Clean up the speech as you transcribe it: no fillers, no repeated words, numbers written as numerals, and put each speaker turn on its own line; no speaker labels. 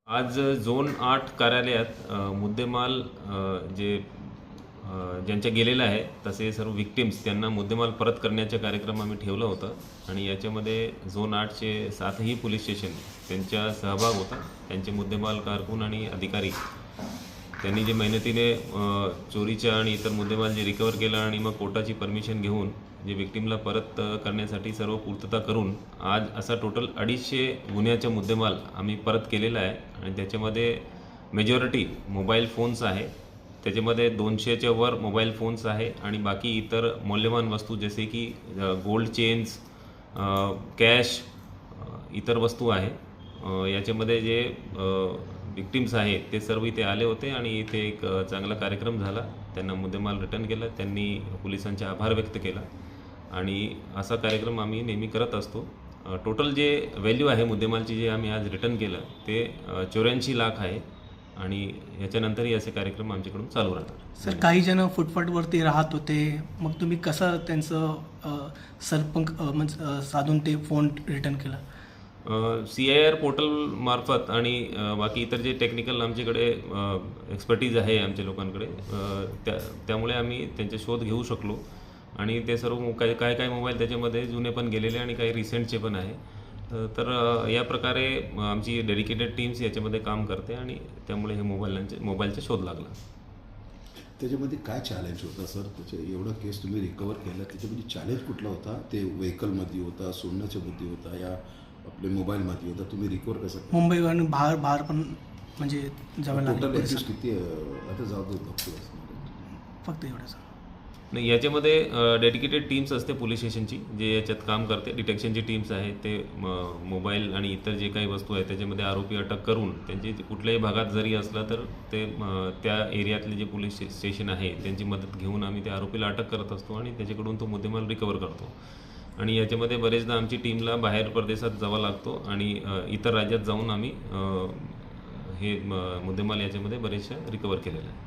आज झोन 8 कार्यालयात मुद्देमाल ज्यांच्या गेलेला आहे तसे सर्व विक्टिम्स त्यांना मुद्देमाल परत करण्याचा कार्यक्रम आम्ही ठेवला होता आणि याच्यामध्ये झोन 8चे 7ही पोलीस स्टेशन त्यांचा सहभाग होता. त्यांचे मुद्देमाल कारकून आणि अधिकारी त्यांनी जे मेहनतीने चोरीच्या आणि इतर मुद्देमाल जे रिकवर केला आणि मग कोर्टाची परमिशन घेऊन जे विक्टिमला परत करण्यासाठी सर्व पूर्तता करून आज असा टोटल 250 गुन्ह्याचा मुद्देमाल आम्ही परत केलेला आहे आणि त्याच्यामध्ये मेजॉरिटी मोबाईल फोन्स आहे. त्याच्यामध्ये 200च्या वर मोबाईल फोन्स आहे आणि बाकी इतर मौल्यवान वस्तू जसे की गोल्ड चेन्स, कॅश, इतर वस्तू आहे. याच्यामध्ये जे विक्टिम्स आहेत ते सर्व इथे आले होते आणि इथे एक चांगला कार्यक्रम झाला. त्यांना मुद्देमाल रिटर्न केला, त्यांनी पोलिसांचे आभार व्यक्त केला आणि असा कार्यक्रम आम्ही नेहमी करत असतो. टोटल जे व्हॅल्यू आहे मुद्देमालची जे आम्ही आज रिटर्न केलं ते 84 लाख आहे आणि याच्यानंतरही असे कार्यक्रम आमच्याकडून चालू राहतात.
सर, काही जण फुटपाथवरती राहत होते, मग तुम्ही कसं त्यांचं संपर्क साधून ते फोन रिटर्न केला?
CIR पोर्टल मार्फत आणि बाकी इतर जे टेक्निकल आमच्याकडे एक्सपर्टीज आहे आमच्या लोकांकडे, त्यामुळे आम्ही त्यांचे शोध घेऊ शकलो आणि ते सर्व काय मोबाईल त्याच्यामध्ये जुने पण गेलेले आणि काही रिसेंटचे पण आहे. तर या प्रकारे आमची डेडिकेटेड टीम्स याच्यामध्ये काम करते आणि त्यामुळे हे मोबाईलचा शोध लागला.
त्याच्यामध्ये काय चॅलेंज होता सर? एवढं केस तुम्ही रिकवर केलं, त्याच्यामध्ये चॅलेंज कुठला होता? ते व्हेकलमध्ये होता, सोडण्याच्या बुद्धी होता, या आपले मोबाईलमध्ये होता? तुम्ही रिकवर कसं?
मुंबई आणि बाहेर पण म्हणजे जावं लागलं.
टोटल एक्सेस किती आता जाऊ
फक्त एवढं सर?
नाही, याच्यामध्ये डेडिकेटेड टीम्स असते पोलीस स्टेशनची जे याच्यात काम करते. डिटेक्शनची टीम्स आहे, ते मोबाईल आणि इतर जे काही वस्तू आहे त्याच्यामध्ये आरोपी अटक करून त्यांची कुठल्याही भागात जरी असला तर ते त्या एरियातले जे पोलीस स्टेशन आहे त्यांची मदत घेऊन आम्ही त्या आरोपीला अटक करत असतो आणि त्याच्याकडून तो मुद्देमाल रिकवर करतो. आणि याच्यामध्ये बरेचदा आमची टीमला बाहेर परदेशात जावं लागतो आणि इतर राज्यात जाऊन आम्ही हे मुद्देमाल याच्यामध्ये बरेचशा रिकवर केलेला आहे.